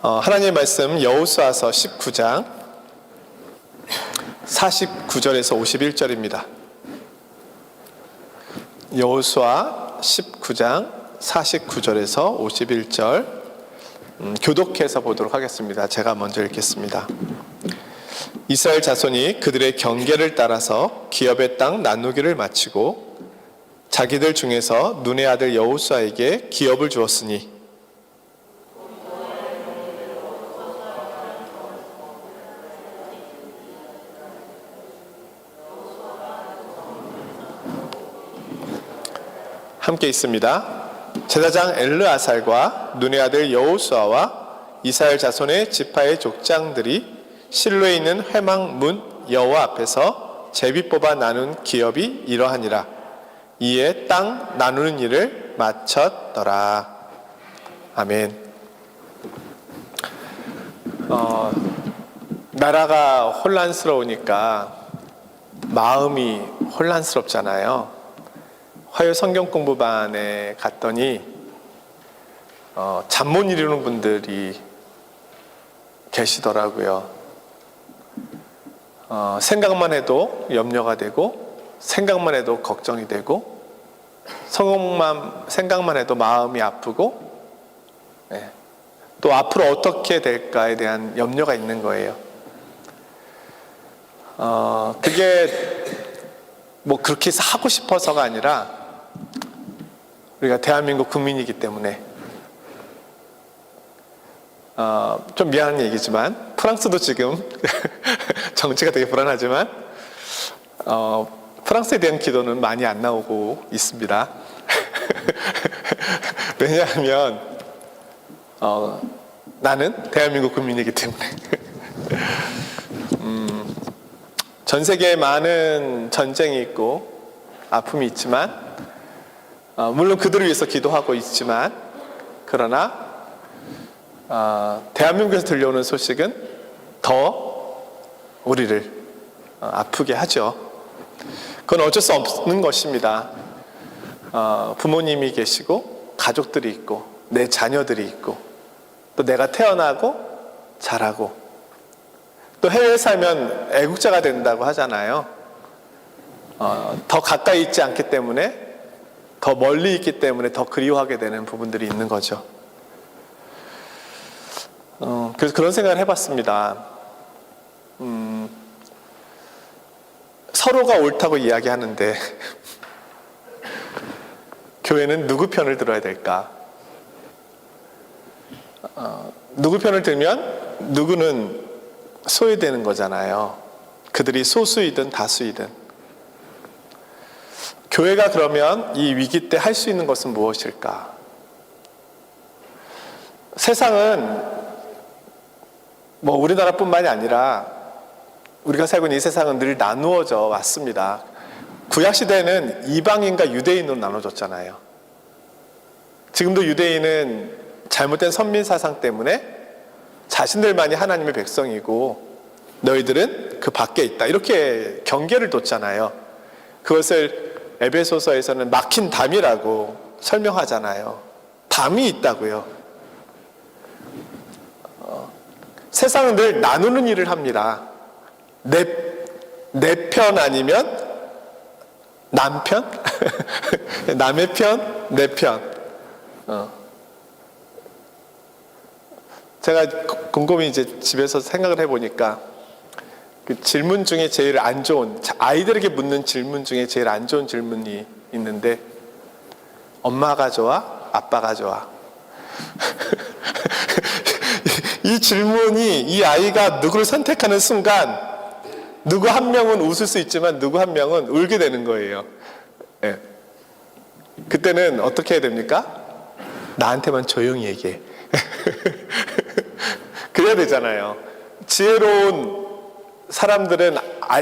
하나님의 말씀 여호수아서 19장 49절에서 51절입니다. 여호수아 19장 49절에서 51절 교독해서 보도록 하겠습니다. 제가 먼저 읽겠습니다. 이스라엘 자손이 그들의 경계를 따라서 기업의 땅 나누기를 마치고 자기들 중에서 눈의 아들 여호수아에게 기업을 주었으니 함께 있습니다. 제사장 엘르아살과 눈의 아들 여호수아와 이스라엘 자손의 지파의 족장들이 실로에 있는 회막 문 여호와 앞에서 제비 뽑아 나눈 기업이 이러하니라. 이에 땅 나누는 일을 마쳤더라. 아멘. 나라가 혼란스러우니까 마음이 혼란스럽잖아요. 화요 성경 공부반에 갔더니 잠 못 이루는 분들이 계시더라고요. 생각만 해도 염려가 되고 생각만 해도 걱정이 되고 생각만 해도 마음이 아프고 또 앞으로 어떻게 될까에 대한 염려가 있는 거예요. 그게 뭐 그렇게 하고 싶어서가 아니라 우리가 대한민국 국민이기 때문에 좀 미안한 얘기지만 프랑스도 지금 정치가 되게 불안하지만 프랑스에 대한 기도는 많이 안 나오고 있습니다. 왜냐하면 나는 대한민국 국민이기 때문에 전 세계에 많은 전쟁이 있고 아픔이 있지만 물론 그들을 위해서 기도하고 있지만 그러나 대한민국에서 들려오는 소식은 더 우리를 아프게 하죠. 그건 어쩔 수 없는 것입니다. 부모님이 계시고 가족들이 있고 내 자녀들이 있고 또 내가 태어나고 자라고 또 해외에 살면 애국자가 된다고 하잖아요. 더 가까이 있지 않기 때문에 더 멀리 있기 때문에 더 그리워하게 되는 부분들이 있는 거죠. 그래서 그런 생각을 해봤습니다. 서로가 옳다고 이야기하는데 교회는 누구 편을 들어야 될까? 누구 편을 들면 누구는 소외되는 거잖아요. 그들이 소수이든 다수이든. 교회가 그러면 이 위기 때 할 수 있는 것은 무엇일까? 세상은 뭐 우리나라뿐만이 아니라 우리가 살고 있는 이 세상은 늘 나누어져 왔습니다. 구약시대에는 이방인과 유대인으로 나눠졌잖아요. 지금도 유대인은 잘못된 선민사상 때문에 자신들만이 하나님의 백성이고 너희들은 그 밖에 있다 이렇게 경계를 뒀잖아요. 그것을 에베소서에서는 막힌 담이라고 설명하잖아요. 담이 있다고요. 세상은 늘 나누는 일을 합니다. 내 편 아니면 남편? 남의 편, 내 편. 제가 곰곰이 이제 집에서 생각을 해보니까 그 질문 중에 제일 안 좋은, 아이들에게 묻는 질문 중에 제일 안 좋은 질문이 있는데 엄마가 좋아? 아빠가 좋아? 이 질문이 이 아이가 누구를 선택하는 순간 누구 한 명은 웃을 수 있지만 누구 한 명은 울게 되는 거예요. 네. 그때는 어떻게 해야 됩니까? 나한테만 조용히 얘기해. 그래야 되잖아요. 지혜로운 사람들은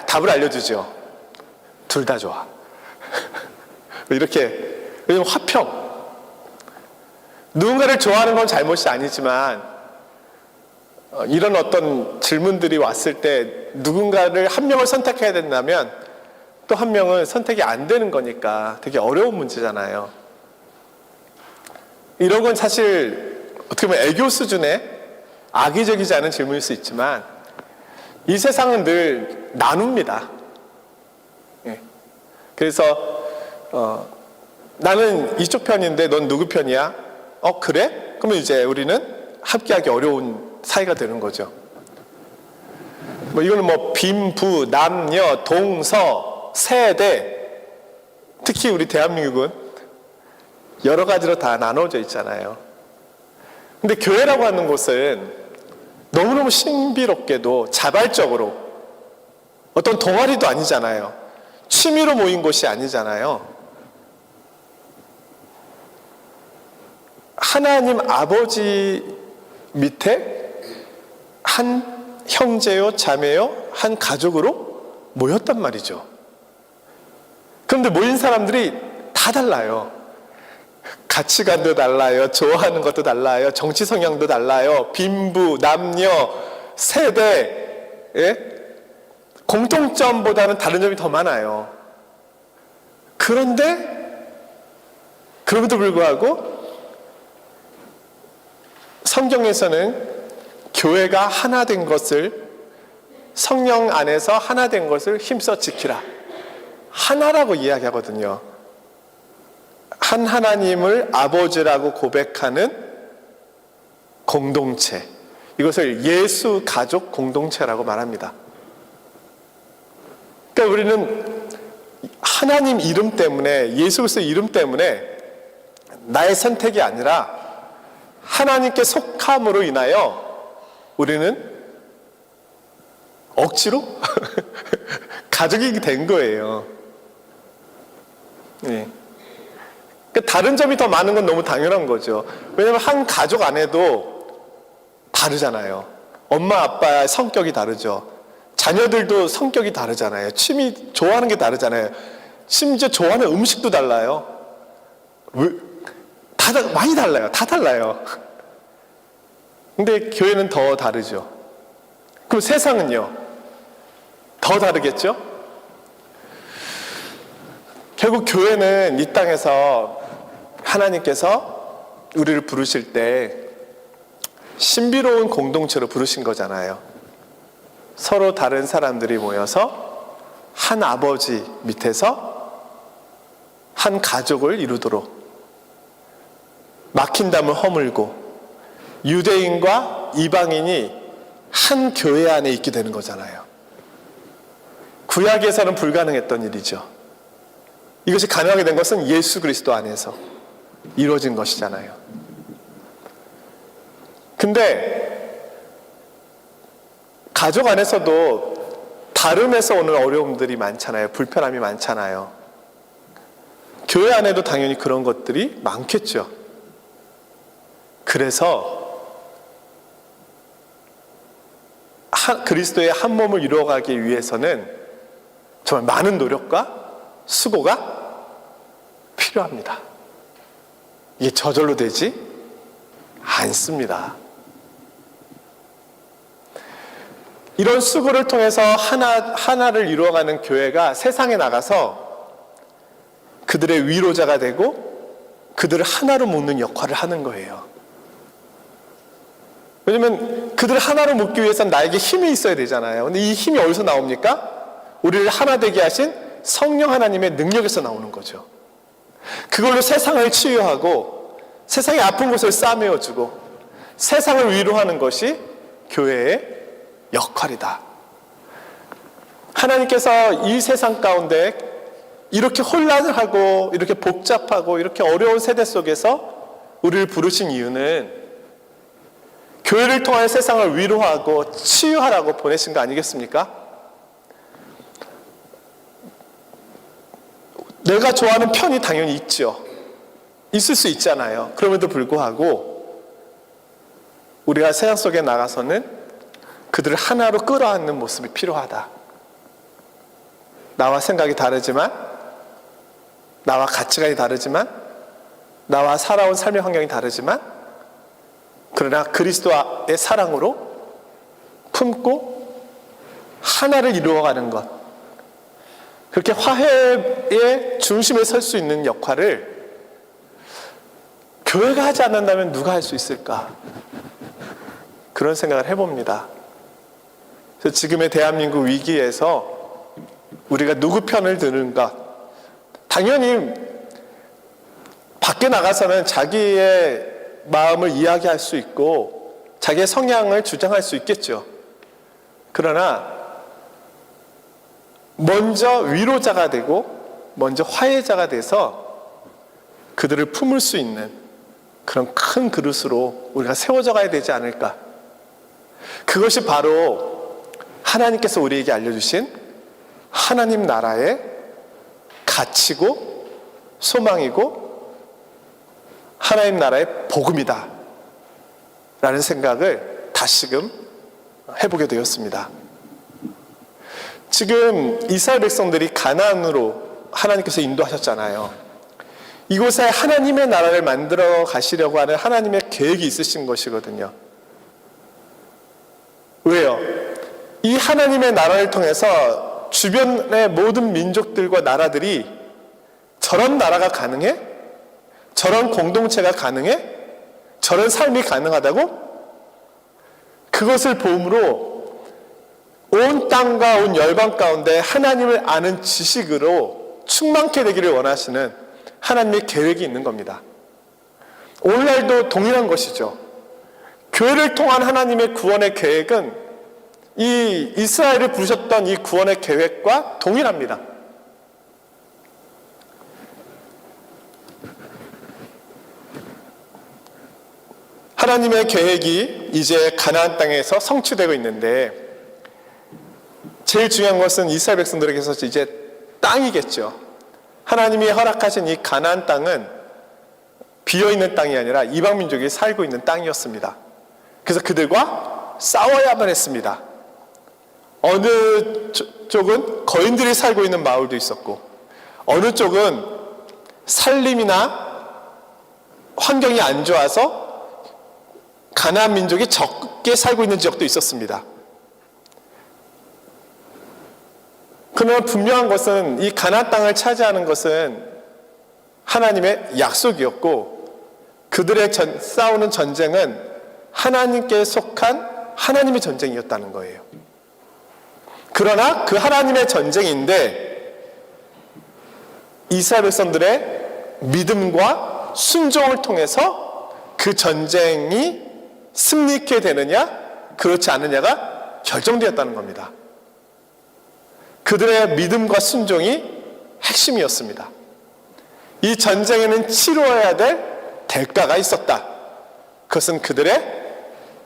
답을 알려주죠. 둘 다 좋아. 이렇게. 왜냐면 화평. 누군가를 좋아하는 건 잘못이 아니지만 이런 어떤 질문들이 왔을 때 누군가를 한 명을 선택해야 된다면 또 한 명은 선택이 안 되는 거니까 되게 어려운 문제잖아요. 이런 건 사실 어떻게 보면 애교 수준의 악의적이지 않은 질문일 수 있지만 이 세상은 늘 나눕니다. 예. 그래서 나는 이쪽 편인데 넌 누구 편이야? 그래? 그러면 이제 우리는 함께하기 어려운 사이가 되는 거죠. 이거는 빈부, 남녀, 동서, 세대, 특히 우리 대한민국은 여러 가지로 다 나눠져 있잖아요. 근데 교회라고 하는 곳은 너무너무 신비롭게도 자발적으로 어떤 동아리도 아니잖아요. 취미로 모인 곳이 아니잖아요. 하나님 아버지 밑에 한 형제요, 자매요, 한 가족으로 모였단 말이죠. 그런데 모인 사람들이 다 달라요. 가치관도 달라요. 좋아하는 것도 달라요. 정치 성향도 달라요. 빈부, 남녀, 세대, 공통점보다는 다른 점이 더 많아요. 그런데 그럼에도 불구하고 성경에서는 교회가 하나 된 것을, 성령 안에서 하나 된 것을 힘써 지키라, 하나라고 이야기하거든요. 한 하나님을 아버지라고 고백하는 공동체, 이것을 예수 가족 공동체라고 말합니다. 그러니까 우리는 하나님 이름 때문에, 예수 그리스도 이름 때문에 나의 선택이 아니라 하나님께 속함으로 인하여 우리는 억지로 가족이 된 거예요. 예. 그러니까 다른 점이 더 많은 건 너무 당연한 거죠. 왜냐하면 한 가족 안에도 다르잖아요. 엄마 아빠의 성격이 다르죠. 자녀들도 성격이 다르잖아요. 취미 좋아하는 게 다르잖아요. 심지어 좋아하는 음식도 달라요. 많이 달라요. 다 달라요. 근데 교회는 더 다르죠. 그럼 세상은요? 더 다르겠죠? 결국 교회는 이 땅에서 하나님께서 우리를 부르실 때 신비로운 공동체로 부르신 거잖아요. 서로 다른 사람들이 모여서 한 아버지 밑에서 한 가족을 이루도록, 막힌 담을 허물고 유대인과 이방인이 한 교회 안에 있게 되는 거잖아요. 구약에서는 불가능했던 일이죠. 이것이 가능하게 된 것은 예수 그리스도 안에서 이루어진 것이잖아요. 근데 가족 안에서도 다름에서 오는 어려움들이 많잖아요. 불편함이 많잖아요. 교회 안에도 당연히 그런 것들이 많겠죠. 그래서 그리스도의 한 몸을 이루어가기 위해서는 정말 많은 노력과 수고가 필요합니다. 이게 저절로 되지 않습니다. 이런 수고를 통해서 하나를 이루어가는 교회가 세상에 나가서 그들의 위로자가 되고 그들을 하나로 묶는 역할을 하는 거예요. 왜냐면 그들을 하나로 묶기 위해서는 나에게 힘이 있어야 되잖아요. 근데 이 힘이 어디서 나옵니까? 우리를 하나 되게 하신 성령 하나님의 능력에서 나오는 거죠. 그걸로 세상을 치유하고 세상의 아픈 곳을 싸매어주고 세상을 위로하는 것이 교회의 역할이다. 하나님께서 이 세상 가운데 이렇게 혼란을 하고 이렇게 복잡하고 이렇게 어려운 세대 속에서 우리를 부르신 이유는 교회를 통해 세상을 위로하고 치유하라고 보내신 거 아니겠습니까? 내가 좋아하는 편이 당연히 있죠. 있을 수 있잖아요. 그럼에도 불구하고 우리가 세상 속에 나가서는 그들을 하나로 끌어안는 모습이 필요하다. 나와 생각이 다르지만, 나와 가치관이 다르지만, 나와 살아온 삶의 환경이 다르지만, 그러나 그리스도의 사랑으로 품고 하나를 이루어가는 것, 그렇게 화해의 중심에 설 수 있는 역할을 교회가 하지 않는다면 누가 할 수 있을까? 그런 생각을 해봅니다. 그래서 지금의 대한민국 위기에서 우리가 누구 편을 드는가? 당연히 밖에 나가서는 자기의 마음을 이야기할 수 있고 자기의 성향을 주장할 수 있겠죠. 그러나 먼저 위로자가 되고 먼저 화해자가 돼서 그들을 품을 수 있는 그런 큰 그릇으로 우리가 세워져 가야 되지 않을까. 그것이 바로 하나님께서 우리에게 알려주신 하나님 나라의 가치고 소망이고 하나님 나라의 복음이다 라는 생각을 다시금 해보게 되었습니다. 지금 이스라엘 백성들이 가나안으로 하나님께서 인도하셨잖아요. 이곳에 하나님의 나라를 만들어 가시려고 하는 하나님의 계획이 있으신 것이거든요. 왜요? 이 하나님의 나라를 통해서 주변의 모든 민족들과 나라들이 저런 나라가 가능해? 저런 공동체가 가능해? 저런 삶이 가능하다고? 그것을 보험으로 온 땅과 온 열방 가운데 하나님을 아는 지식으로 충만케 되기를 원하시는 하나님의 계획이 있는 겁니다. 오늘날도 동일한 것이죠. 교회를 통한 하나님의 구원의 계획은 이 이스라엘을 부르셨던 이 구원의 계획과 동일합니다. 하나님의 계획이 이제 가나안 땅에서 성취되고 있는데 제일 중요한 것은 이스라엘 백성들에게서 이제 땅이겠죠. 하나님이 허락하신 이 가나안 땅은 비어있는 땅이 아니라 이방 민족이 살고 있는 땅이었습니다. 그래서 그들과 싸워야만 했습니다. 어느 쪽은 거인들이 살고 있는 마을도 있었고 어느 쪽은 산림이나 환경이 안 좋아서 가나안 민족이 적게 살고 있는 지역도 있었습니다. 그러나 분명한 것은 이 가나안 땅을 차지하는 것은 하나님의 약속이었고 그들의 싸우는 전쟁은 하나님께 속한 하나님의 전쟁이었다는 거예요. 그러나 그 하나님의 전쟁인데 이스라엘 백성들의 믿음과 순종을 통해서 그 전쟁이 승리케 되느냐 그렇지 않느냐가 결정되었다는 겁니다. 그들의 믿음과 순종이 핵심이었습니다. 이 전쟁에는 치러야 될 대가가 있었다. 그것은 그들의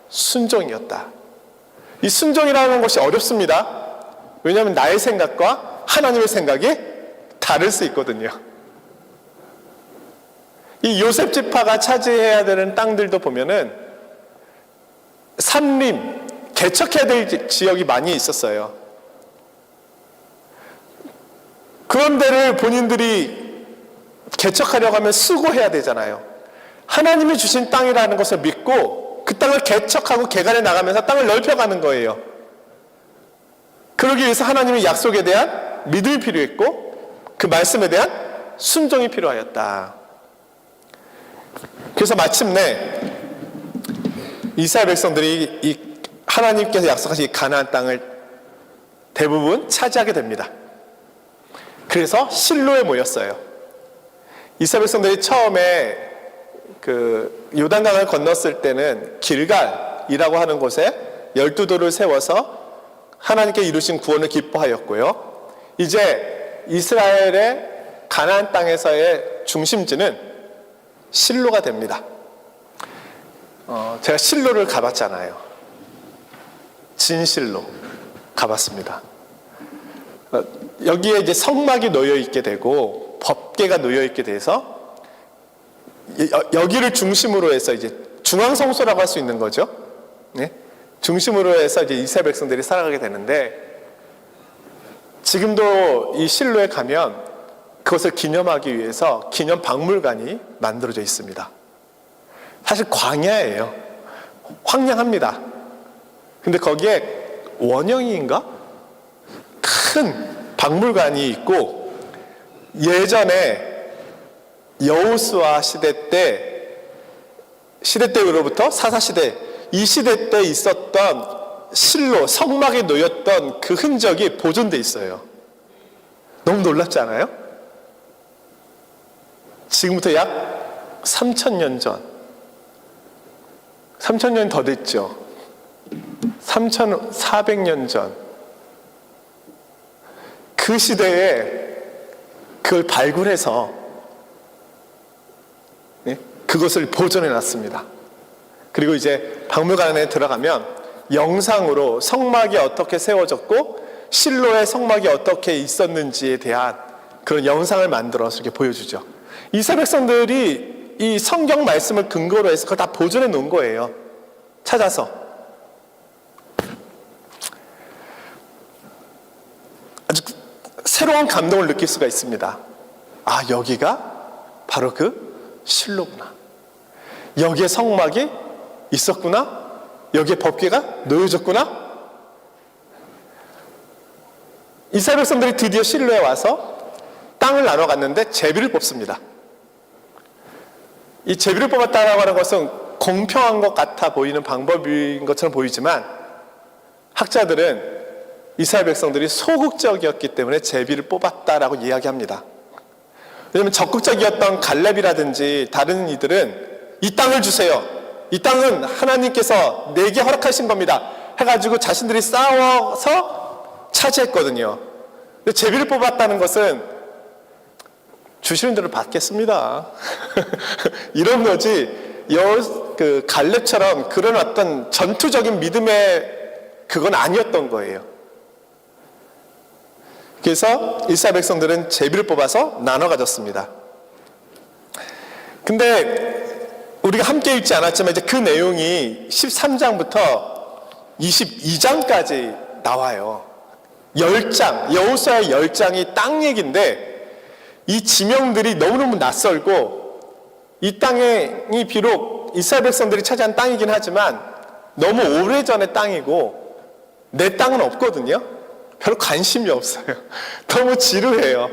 순종이었다. 이 순종이라는 것이 어렵습니다. 왜냐하면 나의 생각과 하나님의 생각이 다를 수 있거든요. 이 요셉 지파가 차지해야 되는 땅들도 보면은 산림, 개척해야 될 지역이 많이 있었어요. 그런 데를 본인들이 개척하려고 하면 수고해야 되잖아요. 하나님이 주신 땅이라는 것을 믿고 그 땅을 개척하고 개간해 나가면서 땅을 넓혀가는 거예요. 그러기 위해서 하나님의 약속에 대한 믿음이 필요했고 그 말씀에 대한 순종이 필요하였다. 그래서 마침내 이스라엘 백성들이 이 하나님께서 약속하신 이 가나안 땅을 대부분 차지하게 됩니다. 그래서 실로에 모였어요. 이스라엘 백성들이 처음에 그 요단강을 건넜을 때는 길갈이라고 하는 곳에 12돌을 세워서 하나님께 이루신 구원을 기뻐하였고요. 이제 이스라엘의 가나안 땅에서의 중심지는 실로가 됩니다. 제가 실로를 가봤잖아요. 진실로 가봤습니다. 여기에 이제 성막이 놓여 있게 되고 법궤가 놓여 있게 돼서 여기를 중심으로 해서 이제 중앙성소라고 할 수 있는 거죠. 네? 중심으로 해서 이제 이스라엘 백성들이 살아가게 되는데 지금도 이 실로에 가면 그것을 기념하기 위해서 기념 박물관이 만들어져 있습니다. 사실 광야예요. 황량합니다. 근데 거기에 원형인가? 큰 박물관이 있고 예전에 여호수아 시대 때로부터 사사시대 이 시대 때 있었던 실로 성막에 놓였던 그 흔적이 보존돼 있어요. 너무 놀랍지 않아요? 지금부터 약 3,000년 전, 3,000년 더 됐죠. 3,400년 전, 그 시대에 그걸 발굴해서 그것을 보존해 놨습니다. 그리고 이제 박물관에 들어가면 영상으로 성막이 어떻게 세워졌고 실로의 성막이 어떻게 있었는지에 대한 그런 영상을 만들어서 이렇게 보여주죠. 이스라엘 백성들이 이 성경 말씀을 근거로 해서 그걸 다 보존해 놓은 거예요. 찾아서. 아주 새로운 감동을 느낄 수가 있습니다. 아, 여기가 바로 그 실로구나. 여기에 성막이 있었구나. 여기에 법궤가 놓여졌구나. 이스라엘 백성들이 드디어 실로에 와서 땅을 나눠 갔는데 제비를 뽑습니다. 이 제비를 뽑았다라고 하는 것은 공평한 것 같아 보이는 방법인 것처럼 보이지만 학자들은 이스라엘 백성들이 소극적이었기 때문에 제비를 뽑았다라고 이야기합니다. 왜냐하면 적극적이었던 갈렙이라든지 다른 이들은 이 땅을 주세요. 이 땅은 하나님께서 내게 허락하신 겁니다. 해가지고 자신들이 싸워서 차지했거든요. 근데 제비를 뽑았다는 것은 주시는 대로 받겠습니다. 이런 거지. 그 갈렙처럼 그런 어떤 전투적인 믿음의 그건 아니었던 거예요. 그래서 이스라엘 백성들은 제비를 뽑아서 나눠 가졌습니다. 근데 우리가 함께 읽지 않았지만 이제 그 내용이 13장부터 22장까지 나와요. 10장, 여호수아의 10장이 땅 얘기인데 이 지명들이 너무너무 낯설고 이 땅이 비록 이스라엘 백성들이 차지한 땅이긴 하지만 너무 오래전의 땅이고 내 땅은 없거든요. 별로 관심이 없어요. 너무 지루해요.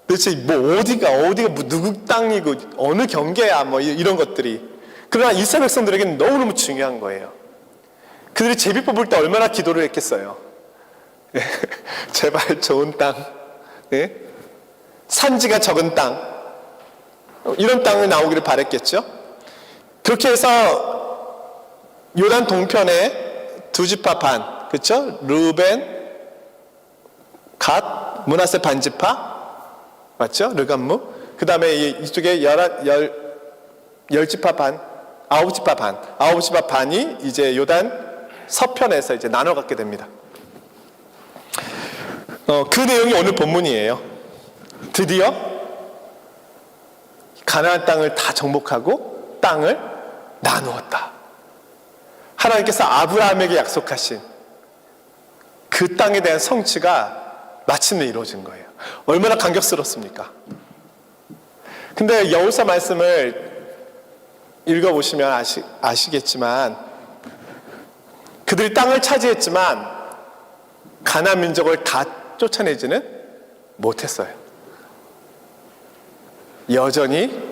도대체 뭐 어디가 뭐 누구 땅이고 어느 경계야 뭐 이런 것들이. 그러나 이스라엘 백성들에게는 너무너무 중요한 거예요. 그들이 제비 뽑을 때 얼마나 기도를 했겠어요. 제발 좋은 땅, 산지가 적은 땅, 이런 땅을 나오기를 바랬겠죠. 그렇게 해서 요단 동편에 두 지파 반, 그렇죠? 르벤, 갓, 므낫세 반지파, 맞죠? 르감무. 그 다음에 이쪽에 10지파 반, 9지파 반, 9지파 반이 이제 요단 서편에서 이제 나눠 갖게 됩니다. 그 내용이 오늘 본문이에요. 드디어 가나안 땅을 다 정복하고 땅을 나누었다. 하나님께서 아브라함에게 약속하신 그 땅에 대한 성취가 마침내 이루어진 거예요. 얼마나 감격스럽습니까? 근데 여호수아 말씀을 읽어보시면 아시겠지만 그들이 땅을 차지했지만 가나안 민족을 다 쫓아내지는 못했어요. 여전히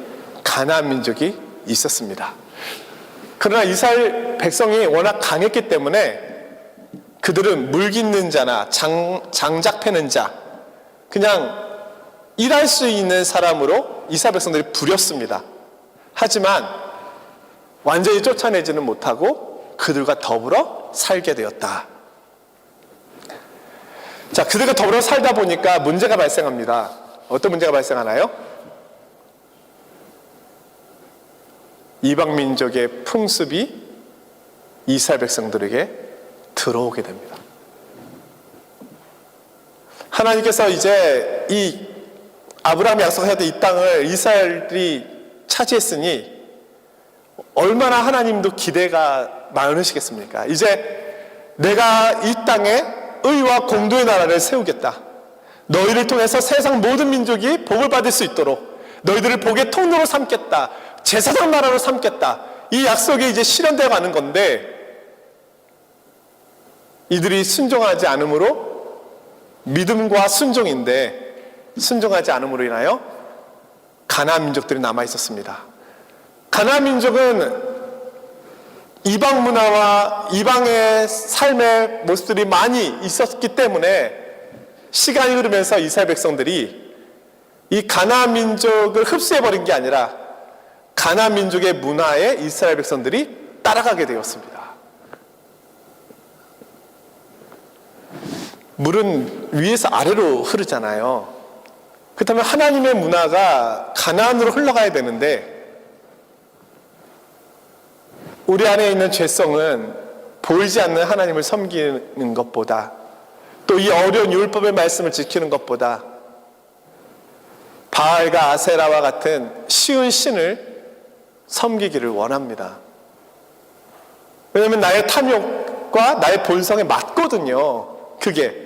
가나안 민족이 있었습니다. 그러나 이스라엘 백성이 워낙 강했기 때문에 그들은 물 깃는 자나 장작 패는 자, 그냥 일할 수 있는 사람으로 이스라엘 백성들이 부렸습니다. 하지만 완전히 쫓아내지는 못하고 그들과 더불어 살게 되었다. 자, 그들과 더불어 살다 보니까 문제가 발생합니다. 어떤 문제가 발생하나요? 이방 민족의 풍습이 이스라엘 백성들에게 들어오게 됩니다. 하나님께서 이제 이 아브라함이 약속하였던 이 땅을 이스라엘이 차지했으니 얼마나 하나님도 기대가 많으시겠습니까? 이제 내가 이 땅에 의와 공도의 나라를 세우겠다. 너희를 통해서 세상 모든 민족이 복을 받을 수 있도록 너희들을 복의 통로로 삼겠다. 제사장 나라로 삼겠다. 이 약속이 이제 실현되어 가는 건데 이들이 순종하지 않음으로 믿음과 순종인데 순종하지 않음으로 인하여 가나안 민족들이 남아 있었습니다. 가나안 민족은 이방 문화와 이방의 삶의 모습들이 많이 있었기 때문에 시간이 흐르면서 이스라엘 백성들이 이 가나안 민족을 흡수해버린 게 아니라 가나안 민족의 문화에 이스라엘 백성들이 따라가게 되었습니다. 물은 위에서 아래로 흐르잖아요. 그렇다면 하나님의 문화가 가나안으로 흘러가야 되는데 우리 안에 있는 죄성은 보이지 않는 하나님을 섬기는 것보다 또 이 어려운 율법의 말씀을 지키는 것보다 바알과 아세라와 같은 쉬운 신을 섬기기를 원합니다. 왜냐하면 나의 탐욕과 나의 본성에 맞거든요. 그게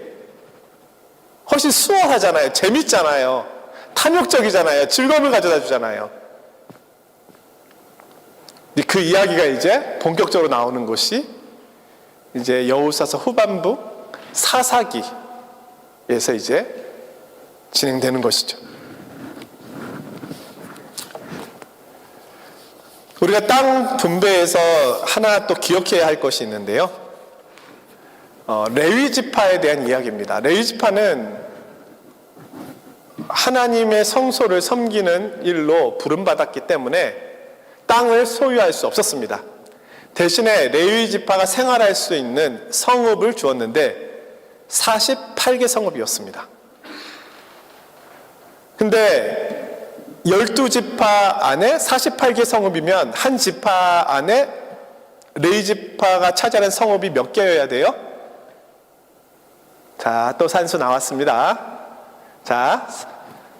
훨씬 수월하잖아요. 재밌잖아요. 탐욕적이잖아요. 즐거움을 가져다 주잖아요. 그 이야기가 이제 본격적으로 나오는 곳이 이제 여호수아서 후반부 사사기에서 이제 진행되는 것이죠. 우리가 땅 분배에서 하나 또 기억해야 할 것이 있는데요. 레위 지파에 대한 이야기입니다. 레위 지파는 하나님의 성소를 섬기는 일로 부름받았기 때문에 땅을 소유할 수 없었습니다. 대신에 레위 지파가 생활할 수 있는 성읍을 주었는데 48개 성읍이었습니다. 근데 12지파 안에 48개 성읍이면 한 지파 안에 레위 지파가 차지하는 성읍이 몇 개여야 돼요? 자, 또 산수 나왔습니다. 자,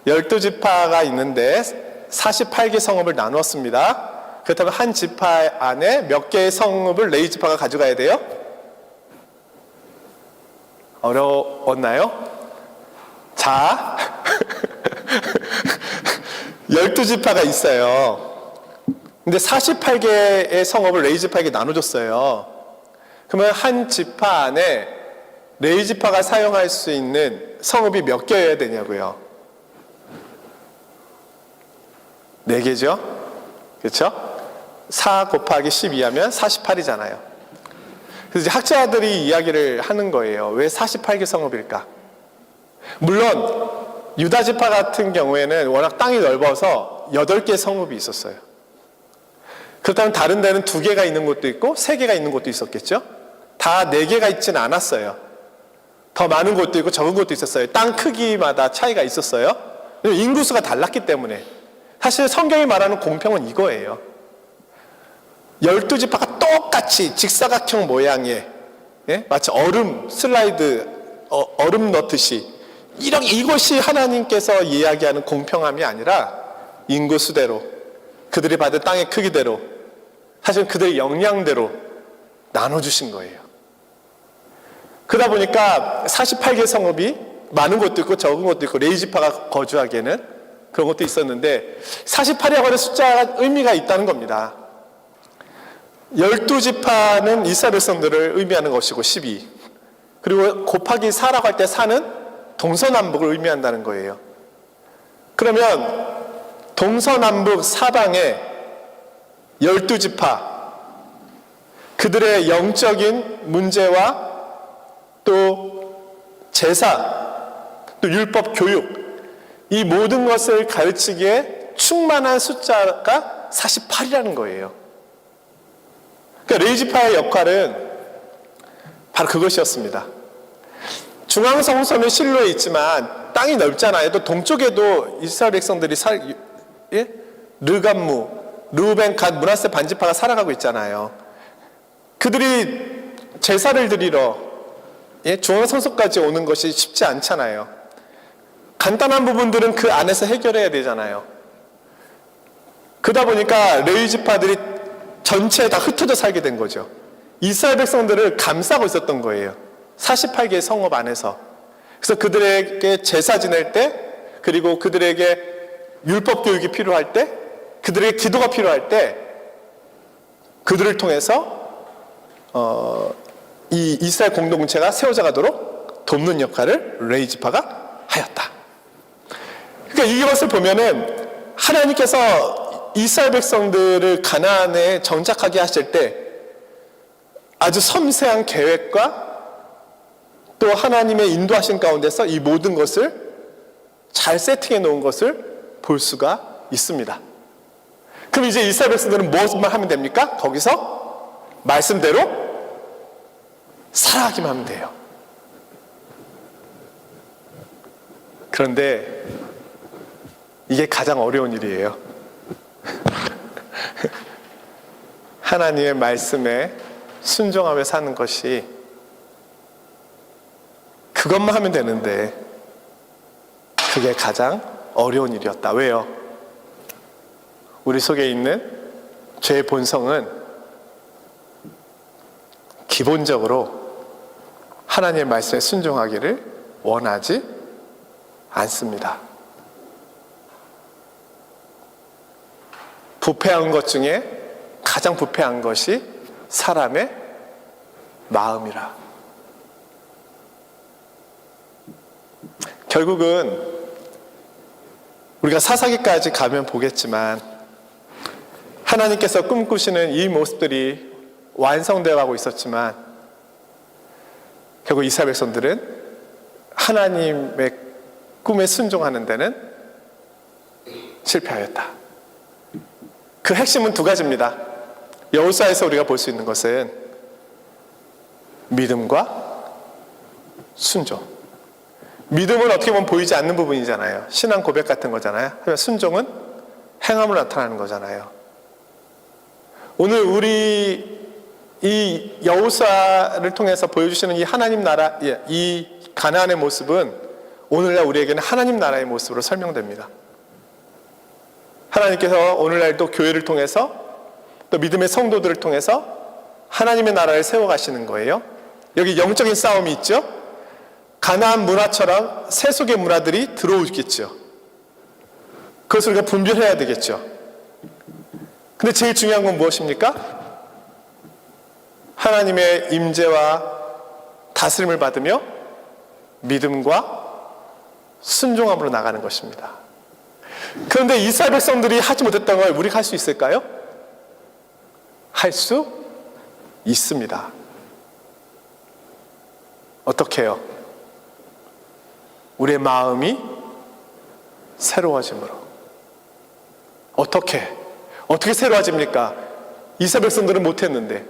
12지파가 있는데 48개 성읍을 나누었습니다. 그렇다면 한 지파 안에 몇 개의 성읍을 레위 지파가 가져가야 돼요? 어려웠나요? 자, 12지파가 있어요. 근데 48개의 성읍을 레위 지파에게 나눠줬어요. 그러면 한 지파 안에 레위 지파가 사용할 수 있는 성읍이 몇 개여야 되냐고요? 4개죠? 그렇죠? 4 곱하기 12 하면 48이잖아요. 그래서 이제 학자들이 이야기를 하는 거예요. 왜 48개 성읍일까? 물론 유다 지파 같은 경우에는 워낙 땅이 넓어서 8개 성읍이 있었어요. 그렇다면 다른 데는 2개가 있는 곳도 있고 3개가 있는 곳도 있었겠죠? 다 4개가 있지는 않았어요. 더 많은 곳도 있고 적은 곳도 있었어요. 땅 크기마다 차이가 있었어요. 인구수가 달랐기 때문에. 사실 성경이 말하는 공평은 이거예요. 12지파가 똑같이 직사각형 모양의, 예? 마치 얼음 슬라이드, 얼음 넣듯이 이것이 하나님께서 이야기하는 공평함이 아니라 인구수대로, 그들이 받은 땅의 크기대로, 사실 그들의 역량대로 나눠주신 거예요. 그러다 보니까 48개 성읍이 많은 곳도 있고 적은 곳도 있고 레위 지파가 거주하기에는 그런 것도 있었는데 48이라고 하는 숫자가 의미가 있다는 겁니다. 12지파는 이스라엘 백성들을 의미하는 것이고 12. 그리고 곱하기 4라고 할 때 4는 동서남북을 의미한다는 거예요. 그러면 동서남북 사방에 12지파, 그들의 영적인 문제와 또 제사, 또 율법 교육, 이 모든 것을 가르치기에 충만한 숫자가 48이라는 거예요. 그러니까 레위 지파의 역할은 바로 그것이었습니다. 중앙성소는 실로에 있지만 땅이 넓잖아요. 또 동쪽에도 이스라엘 백성들이 르감무, 르우벤, 갓, 므낫세 반지파가 살아가고 있잖아요. 그들이 제사를 드리러 중앙성소까지 오는 것이 쉽지 않잖아요. 간단한 부분들은 그 안에서 해결해야 되잖아요. 그러다 보니까 레위 지파들이 전체에 다 흩어져 살게 된 거죠. 이스라엘 백성들을 감싸고 있었던 거예요. 48개의 성읍 안에서. 그래서 그들에게 제사 지낼 때, 그리고 그들에게 율법 교육이 필요할 때, 그들에게 기도가 필요할 때 그들을 통해서 이 이스라엘 공동체가 세워져 가도록 돕는 역할을 레위 지파가 하였다. 그러니까 이것을 보면은 하나님께서 이스라엘 백성들을 가나안에 정착하게 하실 때 아주 섬세한 계획과 또 하나님의 인도하신 가운데서 이 모든 것을 잘 세팅해 놓은 것을 볼 수가 있습니다. 그럼 이제 이스라엘 백성들은 무엇만 하면 됩니까? 거기서 말씀대로 살아가기만 하면 돼요. 그런데 이게 가장 어려운 일이에요. 하나님의 말씀에 순종하며 사는 것이 그것만 하면 되는데 그게 가장 어려운 일이었다. 왜요? 우리 속에 있는 죄의 본성은 기본적으로 하나님의 말씀에 순종하기를 원하지 않습니다. 부패한 것 중에 가장 부패한 것이 사람의 마음이라. 결국은 우리가 사사기까지 가면 보겠지만 하나님께서 꿈꾸시는 이 모습들이 완성되어 가고 있었지만 결국 이스라엘 백성들은 하나님의 꿈에 순종하는 데는 실패하였다. 그 핵심은 두 가지입니다. 여호수아에서 우리가 볼 수 있는 것은 믿음과 순종. 믿음은 어떻게 보면 보이지 않는 부분이잖아요. 신앙 고백 같은 거잖아요. 하지만 순종은 행함으로 나타나는 거잖아요. 오늘 우리 이 여호수아를 통해서 보여주시는 이 하나님 나라, 이 가나안의 모습은 오늘날 우리에게는 하나님 나라의 모습으로 설명됩니다. 하나님께서 오늘날도 교회를 통해서 또 믿음의 성도들을 통해서 하나님의 나라를 세워가시는 거예요. 여기 영적인 싸움이 있죠. 가나안 문화처럼 세속의 문화들이 들어오겠죠. 그것을 우리가 분별해야 되겠죠. 근데 제일 중요한 건 무엇입니까? 하나님의 임재와 다스림을 받으며 믿음과 순종함으로 나가는 것입니다. 그런데 이스라엘 백성들이 하지 못했던 걸 우리가 할 수 있을까요? 할 수 있습니다. 어떻게 해요? 우리의 마음이 새로워짐으로. 어떻게 새로워집니까? 이스라엘 백성들은 못했는데.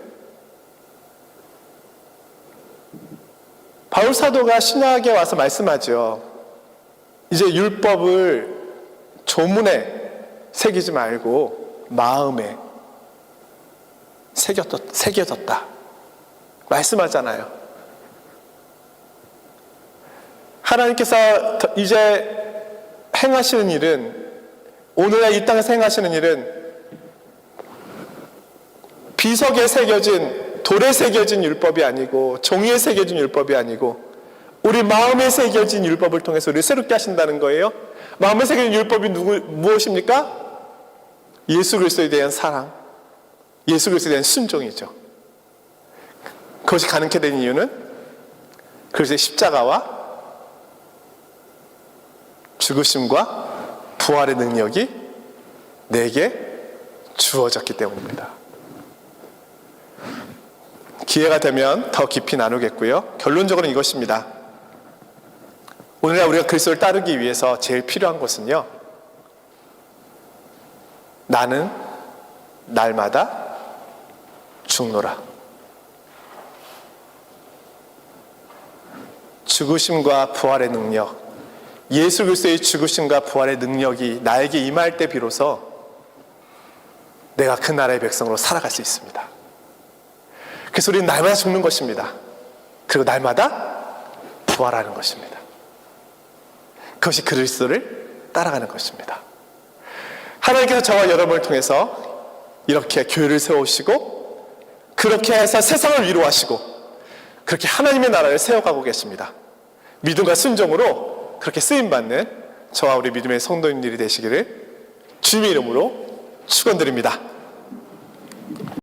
바울 사도가 신약에 와서 말씀하죠. 이제 율법을 조문에 새기지 말고 마음에 새겨졌다. 말씀하잖아요. 하나님께서 이제 행하시는 일은, 오늘날 이 땅에서 행하시는 일은 비석에 새겨진, 돌에 새겨진 율법이 아니고, 종이에 새겨진 율법이 아니고, 우리 마음에 새겨진 율법을 통해서 우리를 새롭게 하신다는 거예요. 마음에 새겨진 율법이 무엇입니까? 예수 그리스도에 대한 사랑, 예수 그리스도에 대한 순종이죠. 그것이 가능케 된 이유는 그리스도의 십자가와 죽으심과 부활의 능력이 내게 주어졌기 때문입니다. 기회가 되면 더 깊이 나누겠고요. 결론적으로는 이것입니다. 오늘날 우리가 그리스도를 따르기 위해서 제일 필요한 것은요, 나는 날마다 죽노라. 죽으심과 부활의 능력, 예수 그리스도의 죽으심과 부활의 능력이 나에게 임할 때 비로소 내가 그 나라의 백성으로 살아갈 수 있습니다. 그래서 우리는 날마다 죽는 것입니다. 그리고 날마다 부활하는 것입니다. 그것이 그리스도를 따라가는 것입니다. 하나님께서 저와 여러분을 통해서 이렇게 교회를 세우시고, 그렇게 해서 세상을 위로하시고, 그렇게 하나님의 나라를 세워가고 계십니다. 믿음과 순종으로 그렇게 쓰임받는 저와 우리 믿음의 성도님들이 되시기를 주님의 이름으로 축원드립니다.